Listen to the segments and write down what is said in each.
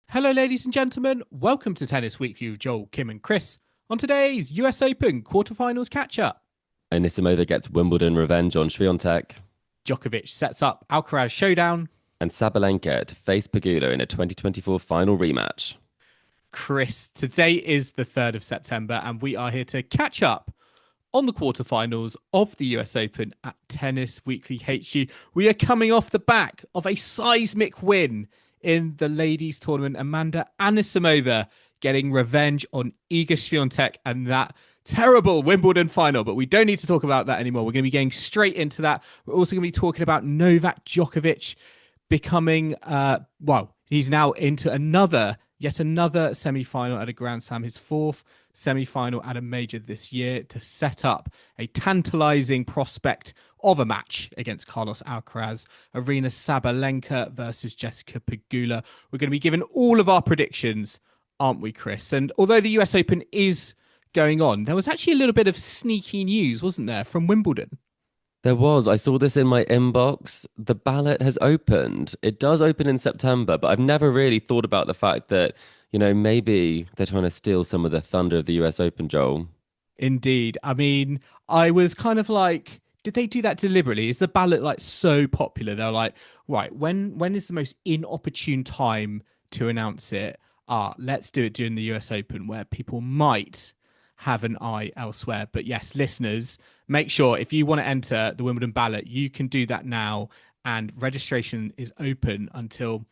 Hello, ladies and gentlemen. Welcome to Tennis Weekly with Joel, Kim, and Chris. On today's US Open quarterfinals catch up, Anisimova gets Wimbledon revenge on Swiatek, Djokovic sets up Alcaraz showdown. and Sabalenka to face Pegula in a 2024 final rematch. Chris, today is the 3rd of September, and we are here to catch up on the quarterfinals of the US Open at Tennis Weekly HQ. We are coming off the back of a seismic win in the ladies' tournament. Amanda Anisimova getting revenge on Iga Swiatek and that terrible Wimbledon final. But we don't need to talk about that anymore. We're going to be getting straight into that. We're also going to be talking about Novak Djokovic becoming, he's now into yet another semi-final at a Grand Slam, his fourth semi-final at a major this year, to set up a tantalizing prospect of a match against Carlos Alcaraz, Aryna Sabalenka versus Jessica Pegula. We're going to be given all of our predictions, aren't we, Chris? And although the US Open is going on, there was actually a little bit of sneaky news, wasn't there, from Wimbledon? There was. I saw this in my inbox. The ballot has opened. It does open in September, but I've never really thought about the fact that, maybe they're trying to steal some of the thunder of the US Open, Joel. Indeed. I mean, I was kind of like, did they do that deliberately? Is the ballot like so popular? They're like, right, when is the most inopportune time to announce it? Let's do it during the US Open where people might have an eye elsewhere. But yes, listeners, make sure if you want to enter the Wimbledon ballot, you can do that now. And registration is open until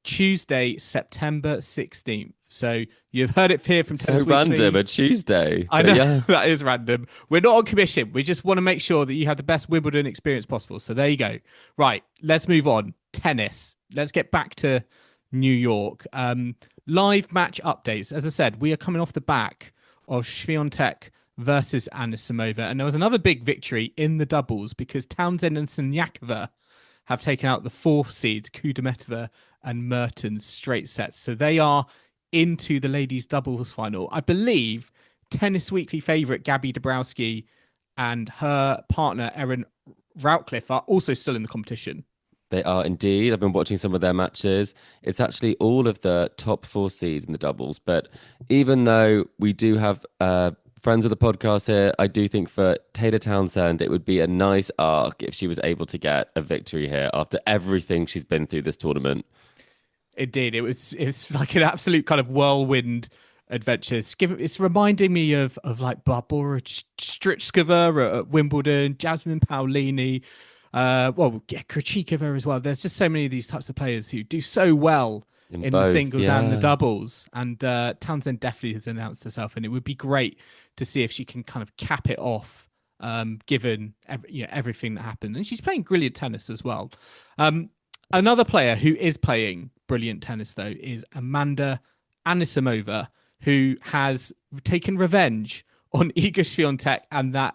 Tuesday, September 16th. So you've heard it here from So Tennis random, Weekly. a Tuesday. I But know yeah, that is random. We're not on commission. We just want to make sure that you have the best Wimbledon experience possible. So there you go. Right, let's move on. Tennis. Let's get back to New York. Live match updates. As I said, we are coming off the back of Swiatek versus Anisimova, and there was another big victory in the doubles because Townsend and Siniakova have taken out the fourth seeds, Kudermetova and Mertens, straight sets. So they are into the ladies' doubles final. I believe Tennis Weekly favourite Gabby Dabrowski and her partner Erin Routliffe are also still in the competition. they are indeed. I've been watching some of their matches. It's actually all of the top four seeds in the doubles. But even though we do have friends of the podcast here, I do think for Taylor Townsend, it would be a nice arc if she was able to get a victory here after everything she's been through this tournament. Indeed, it's like an absolute kind of whirlwind adventure. It's reminding me of like Barbora Krejcikova at Wimbledon, Jasmine Paolini, Krejcikova as well. There's just so many of these types of players who do so well In in the both, singles and the yeah. doubles. And Townsend definitely has announced herself, and it would be great to see if she can kind of cap it off, given everything that happened. And she's playing brilliant tennis as well. Another player who is playing brilliant tennis, though, is Amanda Anisimova, who has taken revenge on Iga Swiatek and that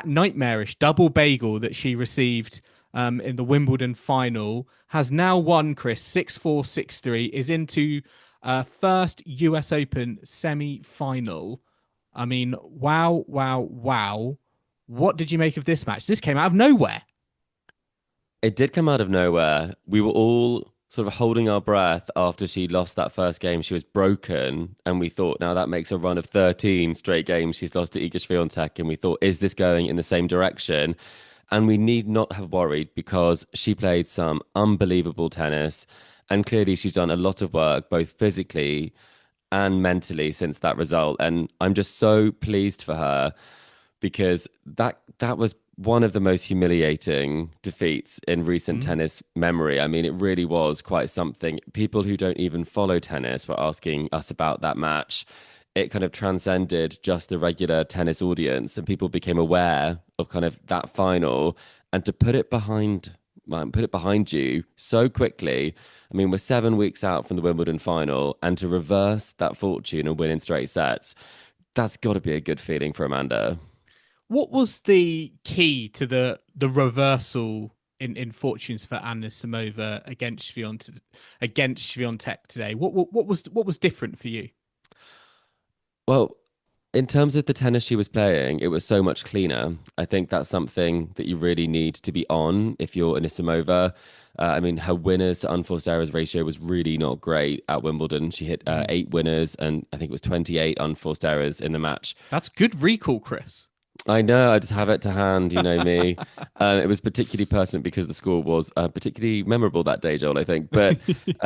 nightmarish double bagel that she received in the Wimbledon final. Has now won, Chris, 6-4, 6-3, is into first US Open semi-final. I mean, wow, wow, wow. What did you make of this match? This came out of nowhere. It did come out of nowhere. We were all sort of holding our breath after she lost that first game. She was broken, and we thought, now that makes a run of 13 straight games she's lost to Iga Swiatek, and we thought, is this going in the same direction? And we need not have worried because she played some unbelievable tennis, and clearly she's done a lot of work, both physically and mentally, since that result. And I'm just so pleased for her because that was one of the most humiliating defeats in recent Mm. tennis memory. I mean, it really was quite something. People who don't even follow tennis were asking us about that match. It kind of transcended just the regular tennis audience, and people became aware of kind of that final. And to put it behind, put it behind you so quickly. I mean, we're 7 weeks out from the Wimbledon final, and to reverse that fortune and win in straight sets, that's got to be a good feeling for Amanda. What was the key to the reversal in fortunes for Anna Samova against Swiatek today? What was different for you? Well, In terms of the tennis she was playing, it was so much cleaner. I think that's something that you really need to be on if you're Anisimova. I mean, her winners to unforced errors ratio was really not great at Wimbledon. She hit Mm. 8 winners and I think it was 28 unforced errors in the match. That's good recall, Chris. I know, I just have it to hand, you know me. It was particularly pertinent because the score was particularly memorable that day, Joel, I think. But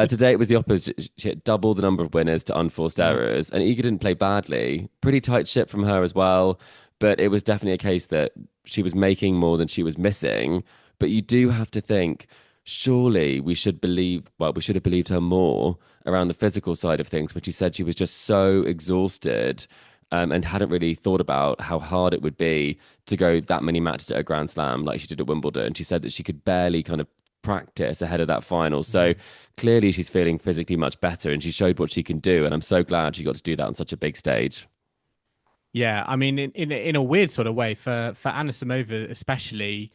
today it was the opposite. She hit double the number of winners to unforced Mm. errors, and Iga didn't play badly. Pretty tight ship from her as well. But it was definitely a case that she was making more than she was missing. But you do have to think, surely we should believe, well, we should have believed her more around the physical side of things when she said she was just so exhausted and hadn't really thought about how hard it would be to go that many matches at a Grand Slam like she did at Wimbledon. She said that she could barely kind of practice ahead of that final. So clearly she's feeling physically much better and she showed what she can do. And I'm so glad she got to do that on such a big stage. Yeah, I mean, in a weird sort of way for Anisimova especially,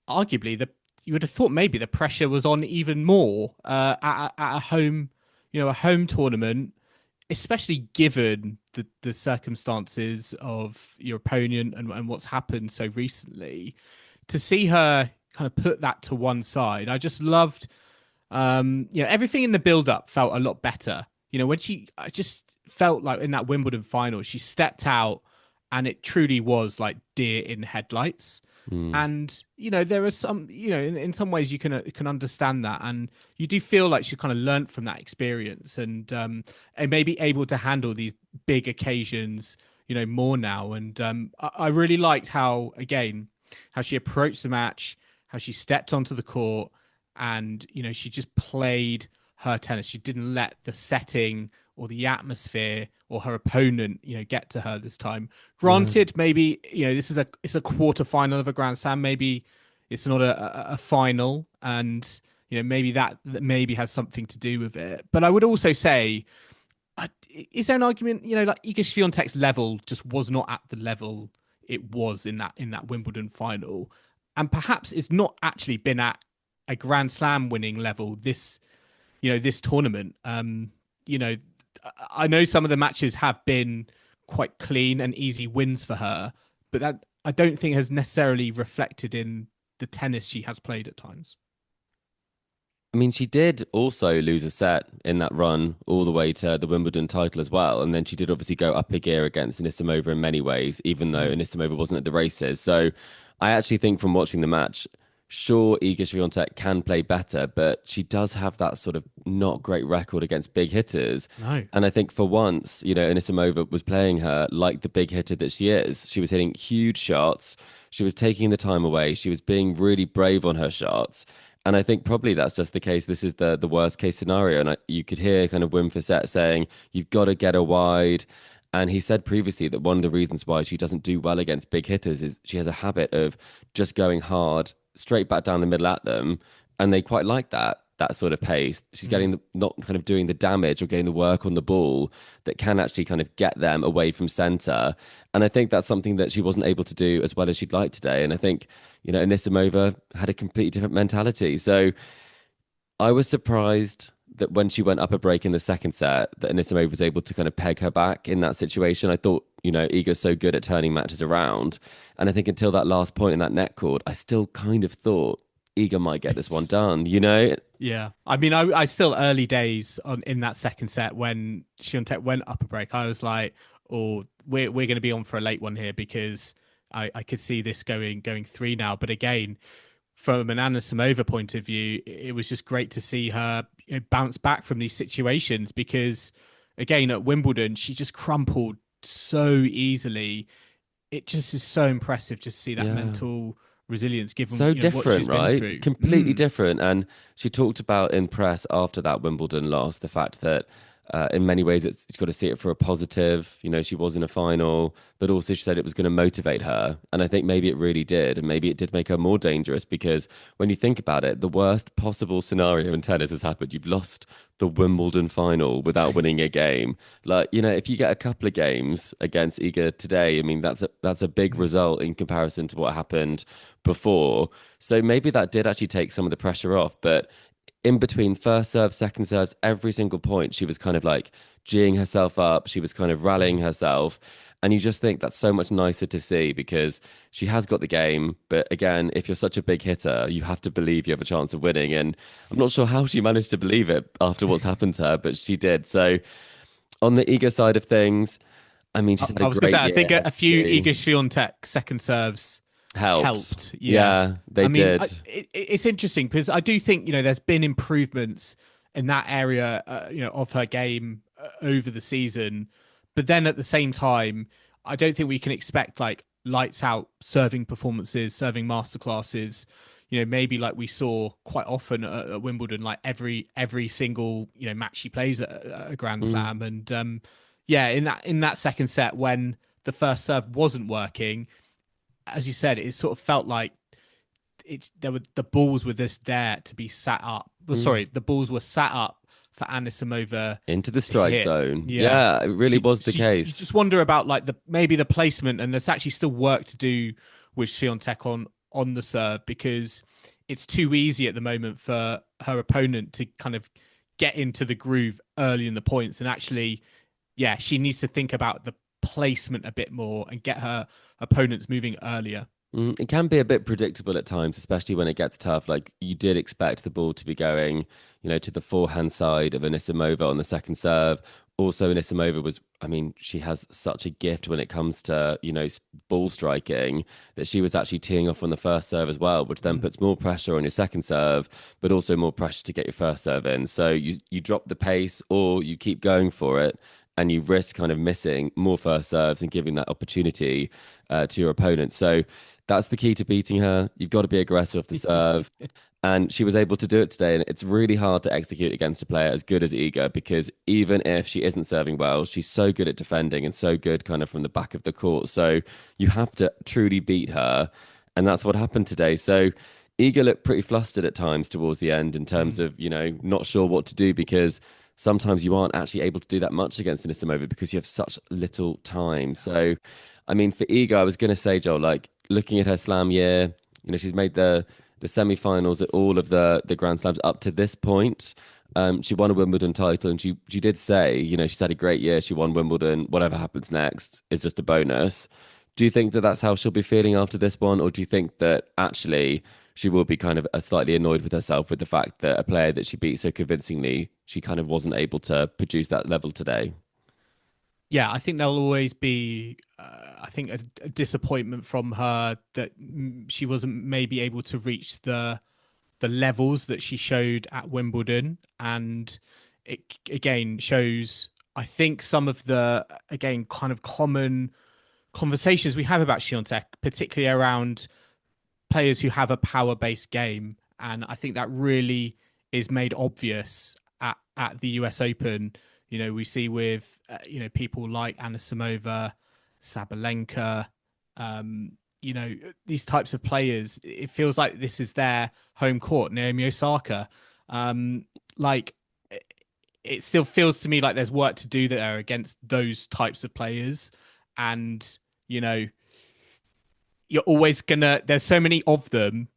arguably you would have thought maybe the pressure was on even more at a home, a home tournament, especially given the circumstances of your opponent and what's happened so recently. To see her kind of put that to one side, I just loved, everything in the build up felt a lot better. I just felt like in that Wimbledon final, she stepped out and it truly was like deer in headlights. Mm. And there are some, in some ways you can understand that, and you do feel like she kind of learnt from that experience, and maybe able to handle these big occasions, more now. And I really liked how she approached the match, how she stepped onto the court, and she just played her tennis. She didn't let the setting or the atmosphere or her opponent, get to her this time. Granted, maybe it's a quarter final of a Grand Slam. Maybe it's not a final, and maybe that maybe has something to do with it. But I would also say, is there an argument? Like Iga Swiatek's level just was not at the level it was in that Wimbledon final, and perhaps it's not actually been at a Grand Slam winning level this tournament. I know some of the matches have been quite clean and easy wins for her, but that I don't think has necessarily reflected in the tennis she has played at times. I mean, she did also lose a set in that run all the way to the Wimbledon title as well. And then she did obviously go up a gear against Anisimova in many ways, even though Anisimova wasn't at the races. So I actually think from watching the match, sure, Iga Swiatek can play better, but she does have that sort of not great record against big hitters. No. And I think for once, Anisimova was playing her like the big hitter that she is. She was hitting huge shots. She was taking the time away. She was being really brave on her shots. And I think probably that's just the case. This is the worst case scenario. And you could hear kind of Wim Fissette saying, you've got to get her wide. And he said previously that one of the reasons why she doesn't do well against big hitters is she has a habit of just going hard straight back down the middle at them, and they quite like that sort of pace. She's getting not kind of doing the damage or getting the work on the ball that can actually kind of get them away from center. And I think that's something that she wasn't able to do as well as she'd like today. And I think Anisimova had a completely different mentality. So I was surprised that when she went up a break in the second set, that Anisimova was able to kind of peg her back in that situation. I thought, Iga's so good at turning matches around. And I think until that last point in that net cord, I still kind of thought Iga might get this one done, Yeah. I mean, I still early days in that second set when Swiatek went up a break, I was like, oh, we're going to be on for a late one here, because I could see this going 3 now. But again, from an Anisimova point of view, it was just great to see her bounce back from these situations, because again, at Wimbledon, she just crumpled so easily. It just is so impressive just to see that mental resilience given so what different, she's right? been through. Completely different. And she talked about in press after that Wimbledon loss the fact that in many ways you've got to see it for a positive. She was in a final, but also she said it was going to motivate her. And I think maybe it really did. And maybe it did make her more dangerous, because when you think about it, the worst possible scenario in tennis has happened. You've lost the Wimbledon final without winning a game. Like, if you get a couple of games against Iga today, I mean, that's a big result in comparison to what happened before. So maybe that did actually take some of the pressure off. But in between first serve, second serves, every single point, she was kind of like geeing herself up. She was kind of rallying herself. And you just think that's so much nicer to see because she has got the game. But again, if you're such a big hitter, you have to believe you have a chance of winning. And I'm not sure how she managed to believe it after what's happened to her, but she did. So on the ego side of things, I mean, she's had a I was going to say, great I year, think a hasn't few she? Iga Swiatek second serves Helped. helped. Yeah. Yeah, I they mean, did. it's interesting because I do think, there's been improvements in that area, of her game over the season. But then at the same time, I don't think we can expect like lights out serving performances, serving masterclasses. Maybe like we saw quite often at Wimbledon, like every single match she plays at a Grand Mm, Slam, and yeah, in that second set when the first serve wasn't working, as you said, it sort of felt like the balls were just there to be sat up. Well, mm. sorry, the balls were sat up for Anisimova Into the to strike hit. zone. Yeah. Yeah, it really So, was the so you case. just wonder about like maybe the placement, and there's actually still work to do with Swiatek on the serve because it's too easy at the moment for her opponent to kind of get into the groove early in the points, and actually, yeah, she needs to think about the placement a bit more and get her opponents moving earlier. It can be a bit predictable at times, especially when it gets tough. Like you did expect the ball to be going, to the forehand side of Anisimova on the second serve. Also, Anisimova was, I mean, she has such a gift when it comes to, ball striking that she was actually teeing off on the first serve as well, which then Mm. puts more pressure on your second serve, but also more pressure to get your first serve in. So you drop the pace or you keep going for it and you risk kind of missing more first serves and giving that opportunity to your opponent. So that's the key to beating her. You've got to be aggressive off the serve. And she was able to do it today. And it's really hard to execute against a player as good as Iga because even if she isn't serving well, she's so good at defending and so good kind of from the back of the court. So you have to truly beat her. And that's what happened today. So Iga looked pretty flustered at times towards the end in terms Mm. of, not sure what to do because sometimes you aren't actually able to do that much against Anisimova because you have such little time. So, I mean, for Iga, I was going to say, Joel, like looking at her slam year, she's made the semi-finals at all of the Grand Slams up to this point. She won a Wimbledon title, and she did say, she's had a great year. She won Wimbledon. Whatever happens next is just a bonus. Do you think that that's how she'll be feeling after this one, or do you think that actually she will be kind of slightly annoyed with herself with the fact that a player that she beat so convincingly, she kind of wasn't able to produce that level today? Yeah, I think there'll always be, I think, a disappointment from her that she wasn't maybe able to reach the levels that she showed at Wimbledon, and it again shows, I think, some of the again kind of common conversations we have about Swiatek, particularly around players who have a power-based game, and I think that really is made obvious at the US Open. We see with people like Anisimova, Sabalenka, these types of players. It feels like this is their home court. Naomi Osaka, like it still feels to me like there's work to do there against those types of players, and you know you're always gonna. There's so many of them.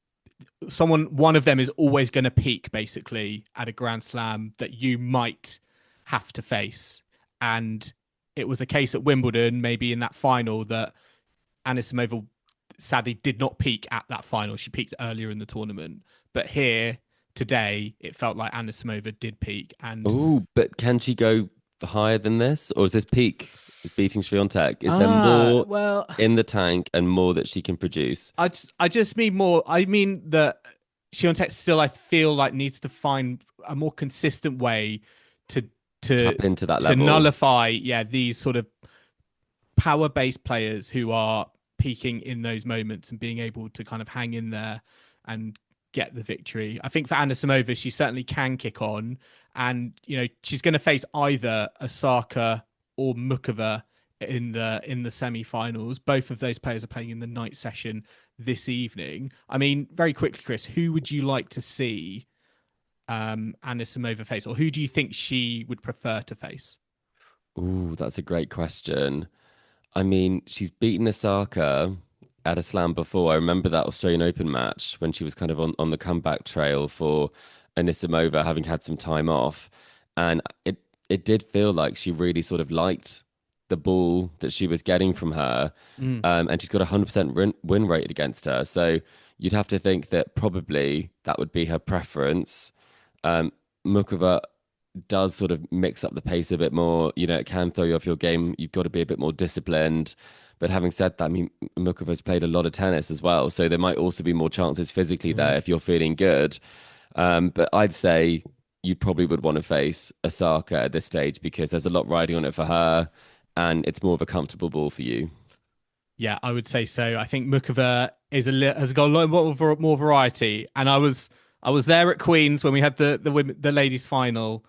One of them is always going to peak basically at a Grand Slam that you might have to face. And it was a case at Wimbledon, maybe in that final, that Anisimova sadly did not peak at that final. She peaked earlier in the tournament. But here today, it felt like Anisimova did peak. And Oh, but can she go higher than this, or is this peak beating Swiatek? Is there more well, in the tank and more that she can produce? I just mean more. I mean that Swiatek still, I feel like, needs to find a more consistent way to to Tap into that to level. nullify, yeah, these sort of power based players who are peaking in those moments and being able to kind of hang in there and get the victory. I think for Anisimova, she certainly can kick on, and she's going to face either Osaka or Mukova in the semi-finals. Both of those players are playing in the night session this evening. I mean, very quickly, Chris, who would you like to see Anisimova face, or who do you think she would prefer to face? Ooh, that's a great question. I mean, she's beaten Osaka at a slam before. I remember that Australian Open match when she was kind of on the comeback trail for Anisimova, having had some time off. And it did feel like she really sort of liked the ball that she was getting from her, Mm. and she's got a 100% win rate against her. So you'd have to think that probably that would be her preference. Mukova does sort of mix up the pace a bit more. You know, it can throw you off your game. You've got to be a bit more disciplined. But having said that, I mean, Mukova's played a lot of tennis as well, so there might also be more chances physically there if you're feeling good. But I'd say you probably would want to face Osaka at this stage because there's a lot riding on it for her, and it's more of a comfortable ball for you. Yeah, I would say so. I think Mukova has got a lot more variety, and I was there at Queens when we had the ladies final,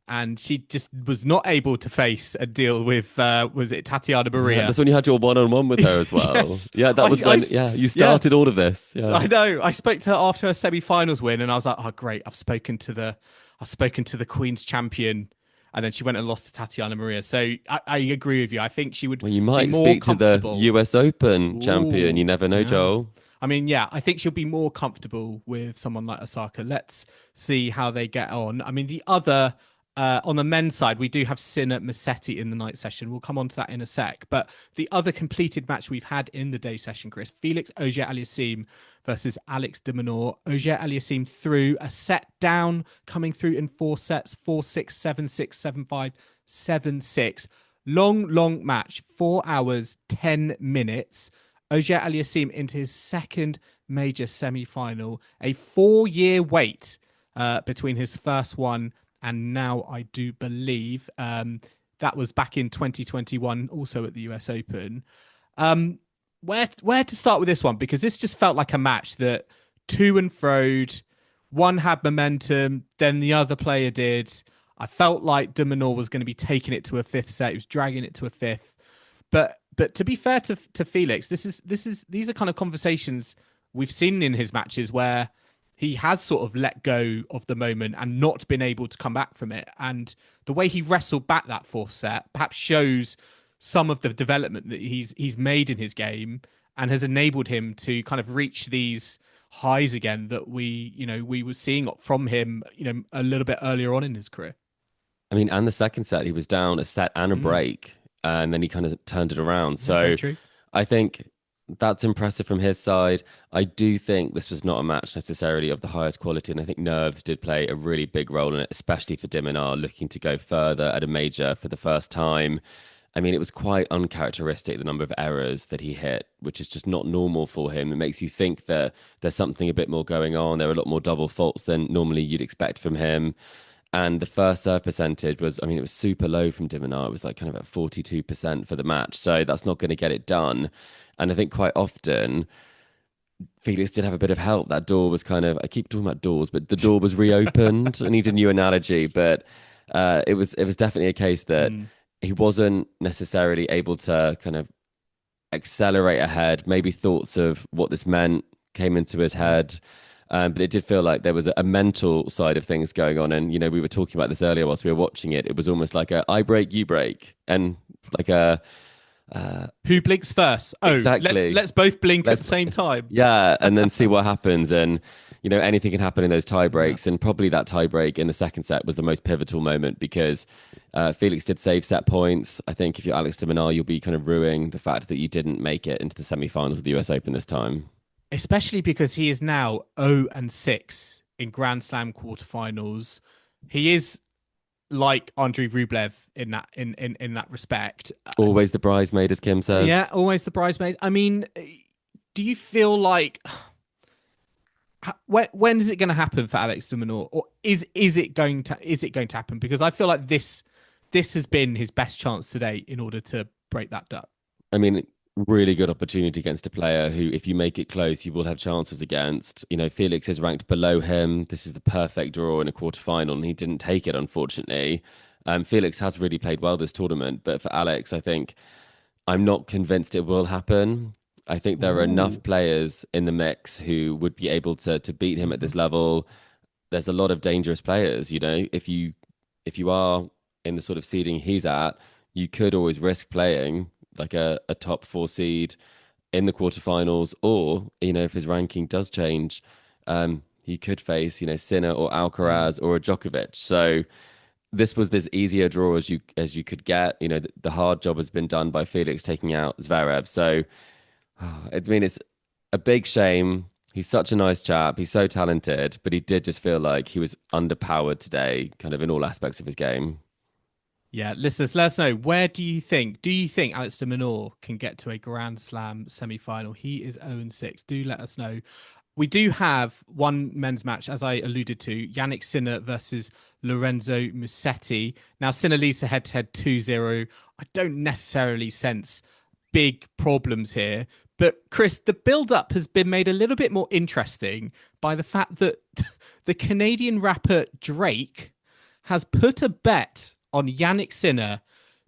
and she just was not able to face a deal with was it Tatiana Yeah, Maria? that's when you had your one-on-one with her as well. Yes, Yeah, that was when you started all of this. Yeah. I know. I spoke to her after her semi-finals win, and I was like, "Oh, great! I've spoken to the Queen's champion." And then she went and lost to Tatiana Maria. So I agree with you. I think she would Well, you be might more speak to the comfortable. US Open champion. You never know, Yeah. Joel. I mean, yeah, I think she'll be more comfortable with someone like Osaka. Let's see how they get on. I mean, the other on the men's side, we do have Sinner Musetti in the night session. We'll come on to that in a sec. But the other completed match we've had in the day session, Chris, Felix Auger-Aliassime versus Alex De Minaur. Auger-Aliassime through a set down, coming through in 4 sets, 4-6, 7-6, 7-5, 7-6. Long match, 4 hours, 10 minutes. Auger-Aliassime into his second major semi-final. A 4-year wait between his first one and now I do believe that was back in 2021, also at the US Open. Where to start with this one? Because this just felt like a match that to and froed. One had momentum, then the other player did. I felt like De Minaur was going to be taking it to a fifth set. He was dragging it to a fifth. But to be fair to Felix, these are kind of conversations we've seen in his matches where he has sort of let go of the moment and not been able to come back from it. And the way he wrestled back that fourth set perhaps shows some of the development that he's made in his game and has enabled him to kind of reach these highs again that we were seeing from him, a little bit earlier on in his career. I mean, and the second set, he was down a set and a break, and then he kind of turned it around. So I think that's impressive from his side. I do think this was not a match necessarily of the highest quality, and I think nerves did play a really big role in it, especially for De Minaur looking to go further at a major for the first time. I mean, it was quite uncharacteristic, the number of errors that he hit, which is just not normal for him. It makes you think that there's something a bit more going on. There are a lot more double faults than normally you'd expect from him. And the first serve percentage was, I mean, it was super low from De Minaur. It was like kind of at 42% for the match. So that's not going to get it done. And I think quite often Felix did have a bit of help. That door was kind of, I keep talking about doors, but the door was reopened. I need a new analogy, but it was definitely a case that he wasn't necessarily able to kind of accelerate ahead. Maybe thoughts of what this meant came into his head. But it did feel like there was a mental side of things going on. And, we were talking about this earlier whilst we were watching it. It was almost like a I break, you break. And like a... who blinks first? Oh, exactly. Let's both blink at the same time. Yeah, and then see what happens. And, anything can happen in those tie breaks. And probably that tie break in the second set was the most pivotal moment because Felix did save set points. I think if you're Alex De Minaur, you'll be kind of ruining the fact that you didn't make it into the semi-finals of the US Open this time. Especially because he is now 0-6 in Grand Slam quarterfinals. He is like Andrei Rublev in that respect. Always the bridesmaid, as Kim says. Yeah, always the bridesmaid. I mean, do you feel like when is it going to happen for Alex De Minaur, or is it going to happen? Because I feel like this has been his best chance today in order to break that duck. I mean, really good opportunity against a player who, if you make it close, you will have chances against. Felix is ranked below him. This is the perfect draw in a quarterfinal, and he didn't take it, unfortunately. Felix has really played well this tournament, but for Alex, I think I'm not convinced it will happen. I think there are enough players in the mix who would be able to beat him at this level. There's a lot of dangerous players, If you are in the sort of seeding he's at, you could always risk playing like a top 4 seed in the quarterfinals, or if his ranking does change, he could face Sinner or Alcaraz or a Djokovic. So this was as easy a draw as you could get. You know, the hard job has been done by Felix taking out Zverev. So, I mean, it's a big shame. He's such a nice chap. He's so talented, but he did just feel like he was underpowered today, kind of in all aspects of his game. Yeah, listeners, let us know. Where do you think Alex De Minaur can get to a Grand Slam semi-final? He is 0-6. Do let us know. We do have one men's match, as I alluded to, Yannick Sinner versus Lorenzo Musetti. Now, Sinner leads the head-to-head 2-0. I don't necessarily sense big problems here. But, Chris, the build-up has been made a little bit more interesting by the fact that the Canadian rapper Drake has put a bet on Yannick Sinner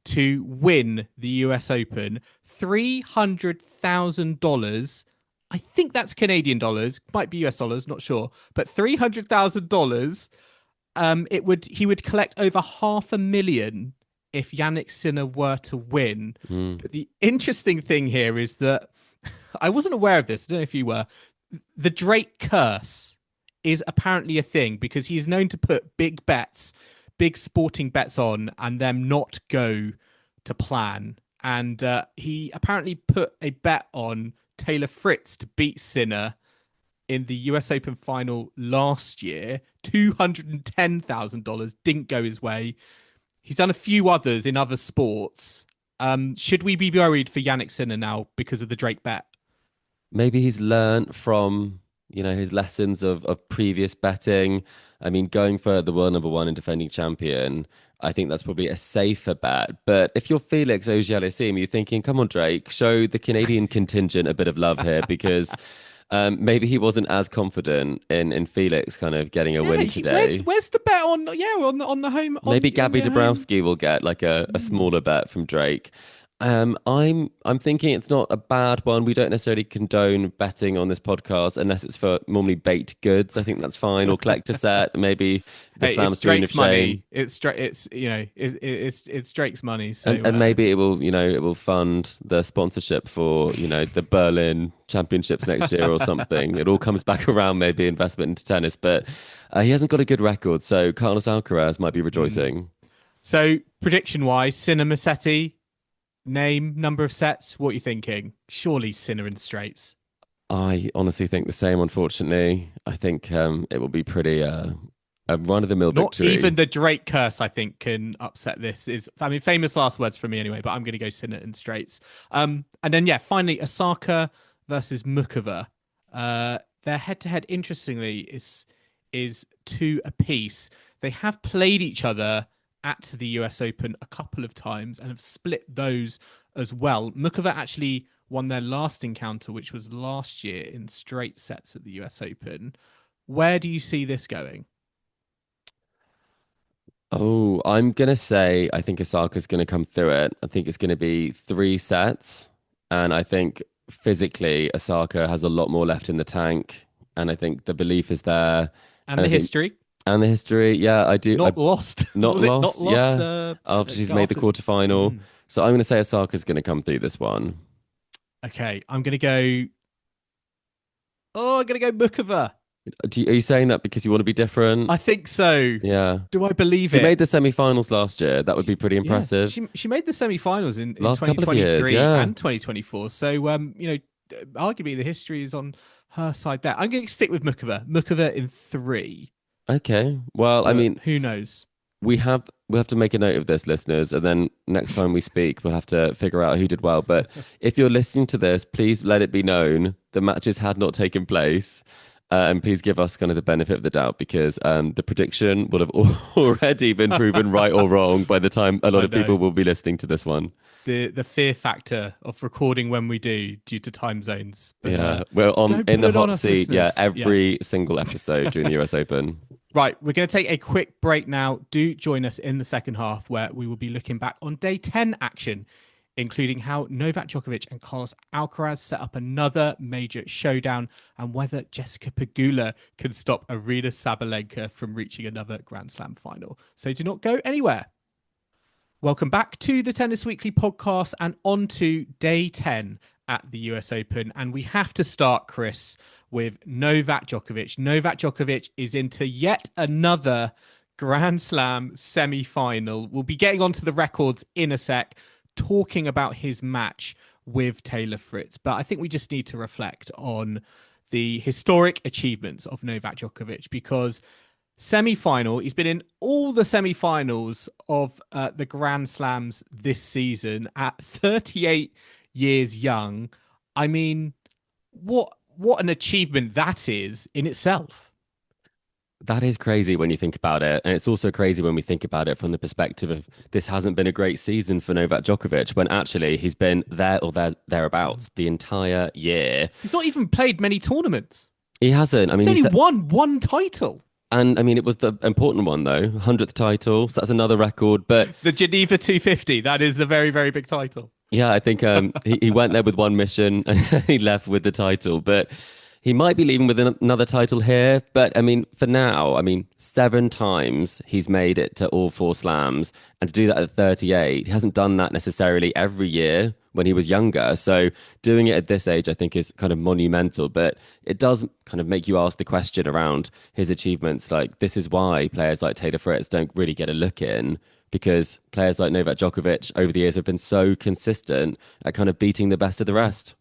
to win the US Open. $300,000. I think that's Canadian dollars, might be US dollars, not sure, but $300,000. He would collect over $500,000 if Yannick Sinner were to win. But the interesting thing here is that I wasn't aware of this. I don't know if you were. The Drake curse is apparently a thing because he's known to put big sporting bets on and them not go to plan. And he apparently put a bet on Taylor Fritz to beat Sinner in the US Open final last year. $210,000 didn't go his way. He's done a few others in other sports. Should we be worried for Yannick Sinner now because of the Drake bet? Maybe he's learned from, his lessons of previous betting. I mean, going for the world #1 and defending champion, I think that's probably a safer bet. But if you're Felix Auger-Aliassime, you're thinking, come on, Drake, show the Canadian contingent a bit of love here because maybe he wasn't as confident in Felix kind of getting a win today. Where's the bet on the home? Maybe Gabby Dabrowski will get like a smaller bet from Drake. I'm thinking it's not a bad one. We don't necessarily condone betting on this podcast unless it's for normally baked goods. I think that's fine. Or collector set, maybe the Slam Stream of Shame. Money. It's Drake's money. So and maybe it will fund the sponsorship for the Berlin Championships next year or something. It all comes back around. Maybe investment into tennis, but he hasn't got a good record. So Carlos Alcaraz might be rejoicing. So prediction wise, Sinner Musetti. Name, number of sets, what are you thinking? Surely Sinner in straights. I honestly think the same, unfortunately. I think it will be pretty a run-of-the-mill victory. Not even the Drake curse, I think, can upset this. Famous last words from me anyway, but I'm going to go Sinner in straights. And then, finally, Osaka versus Mukova. Their head-to-head, interestingly, is 2 apiece. They have played each other at the US Open a couple of times and have split those as well. Mukova actually won their last encounter, which was last year, in straight sets at the US Open. Where do you see this going? Oh, I'm going to say I think Osaka's going to come through it. I think it's going to be 3 sets. And I think physically Osaka has a lot more left in the tank. And I think the belief is there. And the history. And the history, yeah, I do. Not lost. Not lost, yeah. After she's made the quarterfinal. So I'm going to say Osaka's going to come through this one. Okay, I'm going to go... Oh, I'm going to go Mukova. Are you saying that because you want to be different? I think so. Yeah. Do I believe it? She made the semi-finals last year. That would be pretty impressive. Yeah. She made the semi-finals in last 2023 couple of years, and 2024. So, arguably the history is on her side there. I'm going to stick with Mukova. Mukova in 3. Okay. Well, I mean, who knows? We'll have to make a note of this, listeners, and then next time we speak, we'll have to figure out who did well. But if you're listening to this, please let it be known the matches had not taken place. And please give us kind of the benefit of the doubt because the prediction would have already been proven right or wrong by the time a lot of people will be listening to this one. The fear factor of recording when we do due to time zones. But, we're in the hot seat. Every single episode during the US Open. Right, we're going to take a quick break now. Do join us in the second half where we will be looking back on day 10 action, including how Novak Djokovic and Carlos Alcaraz set up another major showdown and whether Jessica Pegula can stop Aryna Sabalenka from reaching another Grand Slam final. So do not go anywhere. Welcome back to the Tennis Weekly podcast and on to day 10 at the US Open. And we have to start, Chris, with Novak Djokovic. Novak Djokovic is into yet another Grand Slam semi-final. We'll be getting onto the records in a sec, talking about his match with Taylor Fritz. But I think we just need to reflect on the historic achievements of Novak Djokovic, because semi-final, he's been in all the semi-finals of the Grand Slams this season at 38 years young. I mean, what an achievement that is in itself. That is crazy when you think about it. And it's also crazy when we think about it from the perspective of this hasn't been a great season for Novak Djokovic, when actually he's been there or thereabouts the entire year. He's not even played many tournaments. He hasn't. I mean, he's only won one title. And I mean, it was the important one, though, 100th title. So that's another record. But the Geneva 250, that is a very, very big title. Yeah, I think he went there with one mission and he left with the title. But he might be leaving with another title here. But I mean, for now, I mean, 7 times he's made it to all 4 slams. And to do that at 38, he hasn't done that necessarily every year when he was younger. So doing it at this age, I think, is kind of monumental. But it does kind of make you ask the question around his achievements. Like, this is why players like Taylor Fritz don't really get a look in, because players like Novak Djokovic over the years have been so consistent at kind of beating the best of the rest.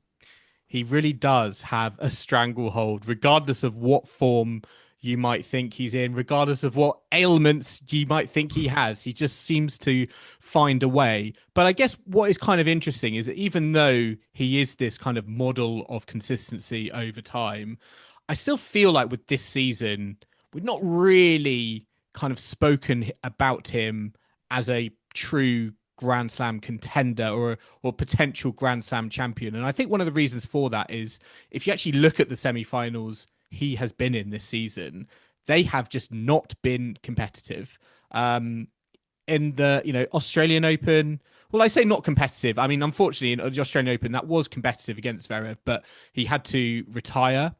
He really does have a stranglehold, regardless of what form you might think he's in, regardless of what ailments you might think he has. He just seems to find a way. But I guess what is kind of interesting is that even though he is this kind of model of consistency over time, I still feel like with this season, we've not really kind of spoken about him as a true Grand Slam contender or potential Grand Slam champion. And I think one of the reasons for that is if you actually look at the semi-finals he has been in this season, they have just not been competitive. In the Australian Open, well, I say not competitive. I mean, unfortunately, in the Australian Open, that was competitive against Zverev, but he had to retire.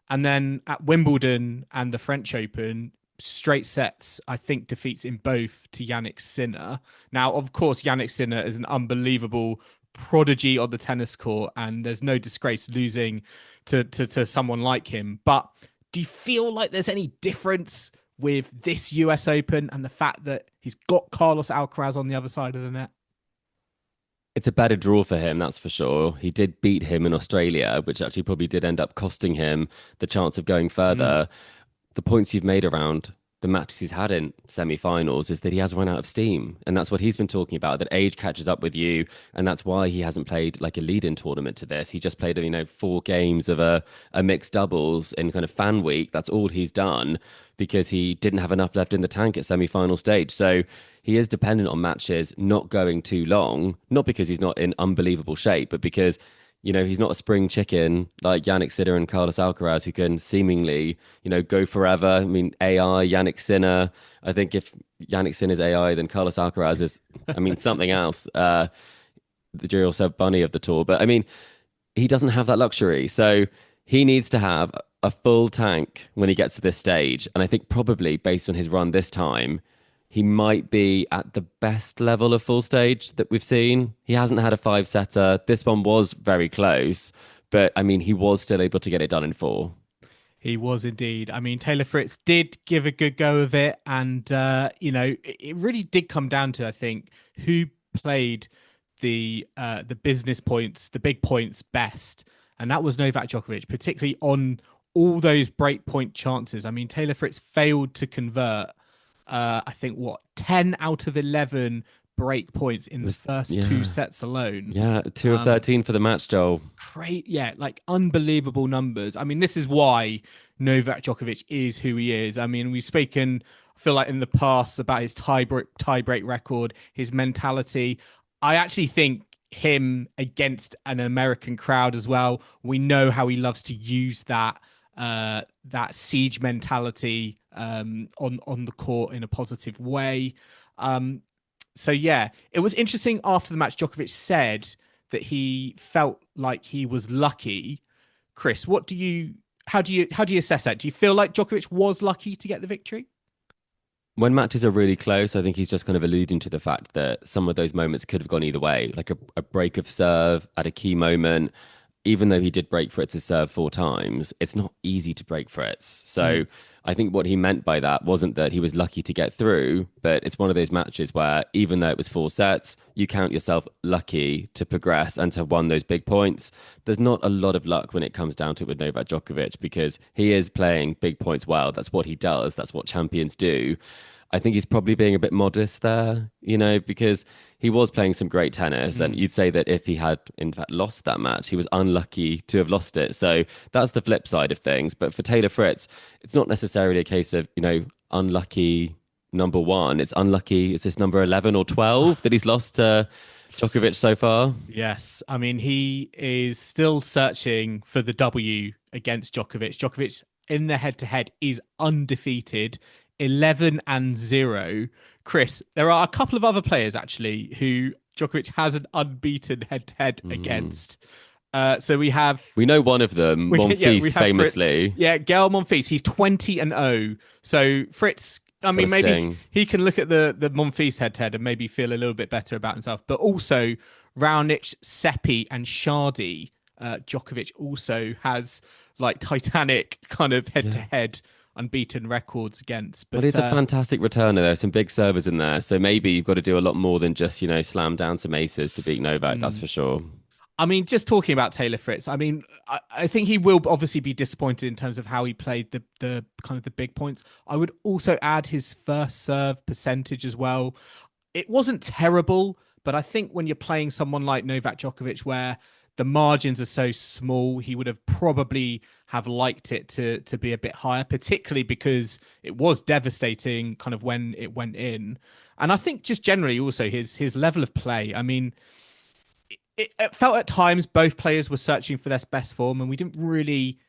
And then at Wimbledon and the French Open, straight sets, I think, defeats in both to Jannik Sinner. Now, of course, Jannik Sinner is an unbelievable prodigy on the tennis court, and there's no disgrace losing to someone like him. But do you feel like there's any difference with this US Open and the fact that he's got Carlos Alcaraz on the other side of the net? It's a better draw for him, that's for sure. He did beat him in Australia, which actually probably did end up costing him the chance of going further. The points you've made around the matches he's had in semi-finals is that he has run out of steam. And that's what he's been talking about, that age catches up with you. And that's why he hasn't played like a lead-in tournament to this. He just played, 4 games of a mixed doubles in kind of fan week. That's all he's done because he didn't have enough left in the tank at semi-final stage. So he is dependent on matches not going too long, not because he's not in unbelievable shape, but because he's not a spring chicken like Jannik Sinner and Carlos Alcaraz, who can seemingly, go forever. I mean, AI, Jannik Sinner. I think if Jannik Sinner is AI, then Carlos Alcaraz is, something else. The Duracell bunny of the tour. But I mean, he doesn't have that luxury. So he needs to have a full tank when he gets to this stage. And I think probably based on his run this time, he might be at the best level of full stage that we've seen. He hasn't had a 5-setter. This one was very close, but I mean, he was still able to get it done in 4. He was indeed. I mean, Taylor Fritz did give a good go of it. And, it really did come down to, I think, who played the business points, the big points best. And that was Novak Djokovic, particularly on all those break point chances. I mean, Taylor Fritz failed to convert I think 10 out of 11 break points in the first 2 sets alone. Yeah, 2 of 13 for the match, Joel. Great, like unbelievable numbers. I mean, this is why Novak Djokovic is who he is. I mean, we've spoken, I feel like in the past, about his tie break record, his mentality. I actually think him against an American crowd as well. We know how he loves to use that siege mentality on the court in a positive way. So yeah, it was interesting after the match. Djokovic said that he felt like he was lucky. Chris, how do you assess that? Do you feel like Djokovic was lucky to get the victory? When matches are really close, I think he's just kind of alluding to the fact that some of those moments could have gone either way, like a break of serve at a key moment. even though he did break Fritz's serve 4 times, it's not easy to break Fritz. So I think what he meant by that wasn't that he was lucky to get through, but it's one of those matches where even though it was 4 sets, you count yourself lucky to progress and to have won those big points. There's not a lot of luck when it comes down to it with Novak Djokovic because he is playing big points well. That's what he does. That's what champions do. I think he's probably being a bit modest there, because he was playing some great tennis. And you'd say that if he had, in fact, lost that match, he was unlucky to have lost it. So that's the flip side of things. But for Taylor Fritz, it's not necessarily a case of, unlucky number one. It's unlucky. Is this number 11 or 12 that he's lost to Djokovic so far? Yes. I mean, he is still searching for the W against Djokovic. Djokovic in the head-to-head is undefeated. 11-0. Chris, there are a couple of other players actually who Djokovic has an unbeaten head-to-head against. So we know one of them, Monfils, famously. Fritz. Yeah, Gael Monfils. He's 20-0. So Fritz, maybe he can look at the Monfils head-to-head and maybe feel a little bit better about himself. But also Raonic, Seppi, and Shardy. Djokovic also has like Titanic kind of head-to-head unbeaten records against. But he's a fantastic returner. There's some big servers in there. So maybe you've got to do a lot more than just, slam down some aces to beat Novak. That's for sure. I mean, just talking about Taylor Fritz, I mean, I think he will obviously be disappointed in terms of how he played the kind of the big points. I would also add his first serve percentage as well. It wasn't terrible, but I think when you're playing someone like Novak Djokovic, where the margins are so small, he would have probably have liked it to be a bit higher, particularly because it was devastating kind of when it went in. And I think just generally also his level of play. I mean, it felt at times both players were searching for their best form, and we didn't really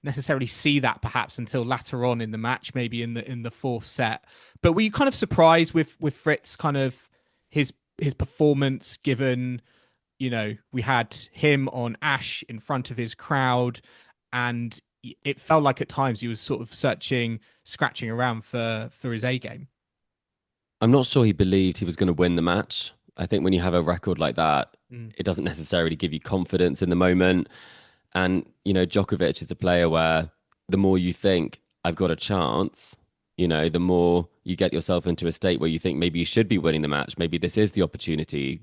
necessarily see that perhaps until later on in the match, maybe in the fourth set. But were you kind of surprised with Fritz kind of his performance given? We had him on Ash in front of his crowd, and it felt like at times he was sort of scratching around for his A game. I'm not sure he believed he was going to win the match. I think when you have a record like that, it doesn't necessarily give you confidence in the moment. And, Djokovic is a player where the more you think, I've got a chance, the more you get yourself into a state where you think maybe you should be winning the match. Maybe this is the opportunity.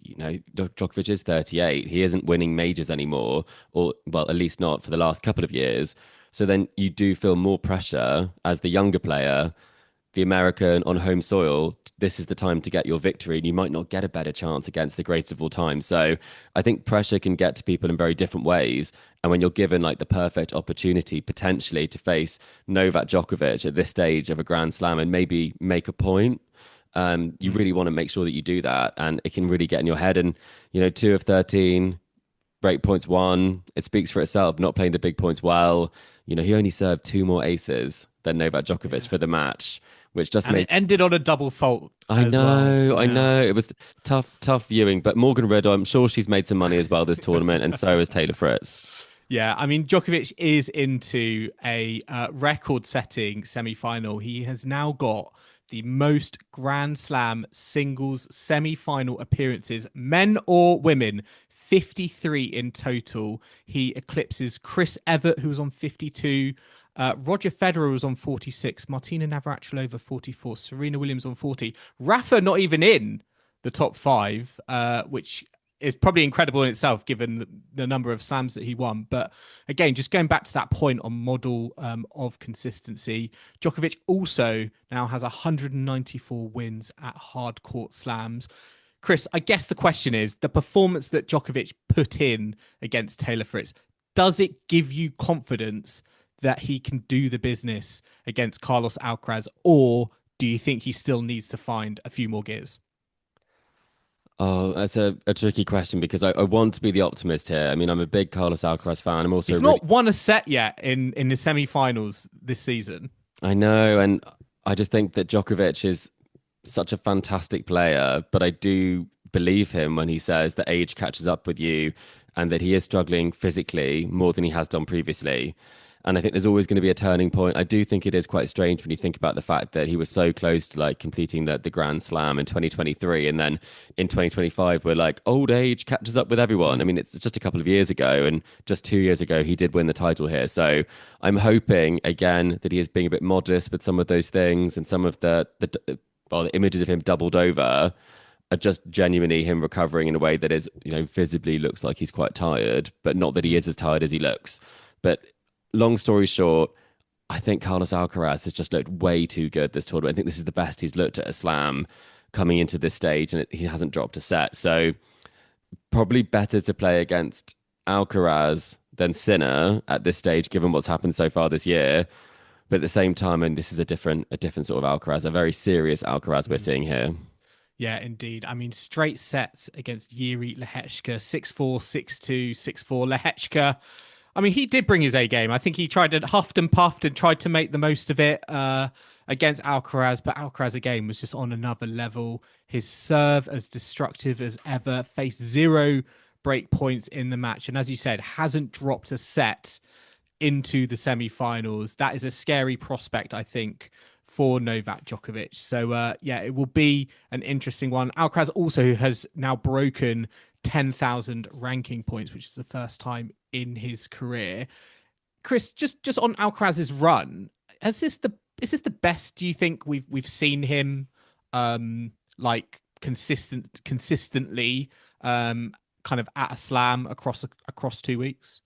Djokovic is 38. He isn't winning majors anymore, or, well, at least not for the last couple of years. So then you do feel more pressure as the younger player, the American on home soil. This is the time to get your victory, and you might not get a better chance against the greatest of all time. So I think pressure can get to people in very different ways. And when you're given like the perfect opportunity potentially to face Novak Djokovic at this stage of a Grand Slam and maybe make a point, you really want to make sure that you do that. And it can really get in your head. And, 2 of 13, break points 1, it speaks for itself, not playing the big points well. He only served 2 more aces than Novak Djokovic for the match, which just it ended on a double fault. I know. It was tough viewing. But Morgan Riddle, I'm sure she's made some money as well this tournament, and so has Taylor Fritz. Yeah, I mean, Djokovic is into a record-setting semi-final. He has now got the most Grand Slam singles semi-final appearances, men or women, 53 in total. He eclipses Chris Evert, who was on 52. Roger Federer was on 46, Martina Navratilova 44, Serena Williams on 40, Rafa not even in the top 5, which is probably incredible in itself given the number of slams that he won. But again, just going back to that point on model of consistency, Djokovic also now has 194 wins at hard court slams. Chris, I guess the question is, the performance that Djokovic put in against Taylor Fritz, does it give you confidence that he can do the business against Carlos Alcaraz, or do you think he still needs to find a few more gears? Oh, that's a tricky question because I want to be the optimist here. I mean, I'm a big Carlos Alcaraz fan. I'm also He's not won a set yet in the semi-finals this season. I know, and I just think that Djokovic is such a fantastic player, but I do believe him when he says that age catches up with you and that he is struggling physically more than he has done previously. And I think there's always going to be a turning point. I do think it is quite strange when you think about the fact that he was so close to like completing the Grand Slam in 2023. And then in 2025, we're like, old age catches up with everyone. I mean, it's just a couple of years ago. And just 2 years ago, he did win the title here. So I'm hoping, again, that he is being a bit modest with some of those things and some of the images of him doubled over are just genuinely him recovering in a way that is, visibly looks like he's quite tired, but not that he is as tired as he looks. But long story short, I think Carlos Alcaraz has just looked way too good this tournament. I think this is the best he's looked at a slam coming into this stage, and he hasn't dropped a set. So probably better to play against Alcaraz than Sinner at this stage, given what's happened so far this year. But at the same time, and this is a different sort of Alcaraz, a very serious Alcaraz we're seeing here. Yeah, indeed. I mean, straight sets against Jiří Lehečka, 6-4, 6-2, 6-4. Lehečka, I mean, he did bring his A game. I think he tried to huffed and puffed and tried to make the most of it against Alcaraz, but Alcaraz again was just on another level. His serve as destructive as ever, faced 0 break points in the match, and as you said, hasn't dropped a set into the semi-finals. That is a scary prospect, I think, for Novak Djokovic. So, it will be an interesting one. Alcaraz also has now broken 10,000 ranking points, which is the first time in his career. Chris, just on Alcaraz's run, is this the best, do you think, we've seen him consistently kind of at a slam across 2 weeks?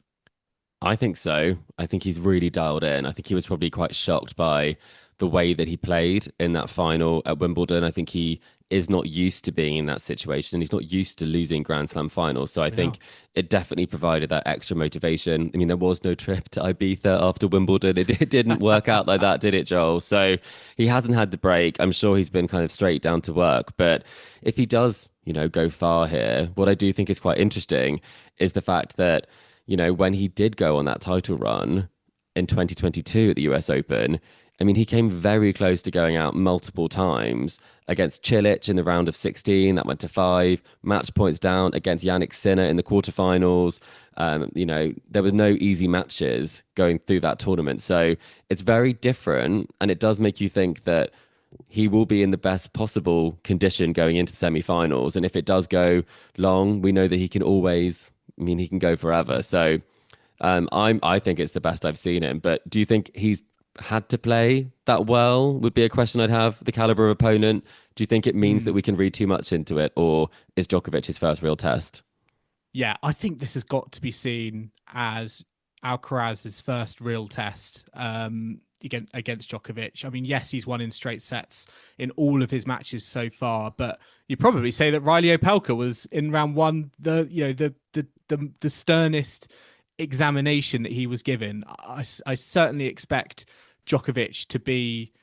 I think so. I think he's really dialed in. I think he was probably quite shocked by the way that he played in that final at Wimbledon. I think he is not used to being in that situation. He's not used to losing Grand Slam finals. So I think it definitely provided that extra motivation. I mean, there was no trip to Ibiza after Wimbledon. It didn't work out like that, did it, Joel? So he hasn't had the break. I'm sure he's been kind of straight down to work. But if he does, go far here, what I do think is quite interesting is the fact that, when he did go on that title run in 2022 at the US Open, I mean, he came very close to going out multiple times against Cilic in the round of 16. That went to 5. Match points down against Jannik Sinner in the quarterfinals. There was no easy matches going through that tournament. So it's very different. And it does make you think that he will be in the best possible condition going into the semi-finals. And if it does go long, we know that he can he can go forever. So I think it's the best I've seen him. But do you think he's had to play that well? Would be a question I'd have. The caliber of opponent. Do you think it means that we can read too much into it, or is Djokovic his first real test? Yeah, I think this has got to be seen as Alcaraz's first real test against Djokovic. I mean, yes, he's won in straight sets in all of his matches so far, but you probably say that Riley Opelka was in round one the sternest examination that he was given. I certainly expect Djokovic to be,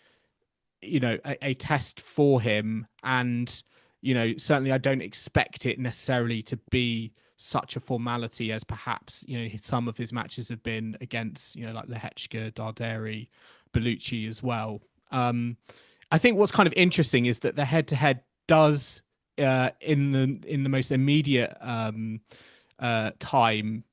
a test for him. And, certainly I don't expect it necessarily to be such a formality as perhaps, some of his matches have been against, like Lehečka, Darderi, Bellucci as well. I think what's kind of interesting is that the head-to-head does, in the most immediate time,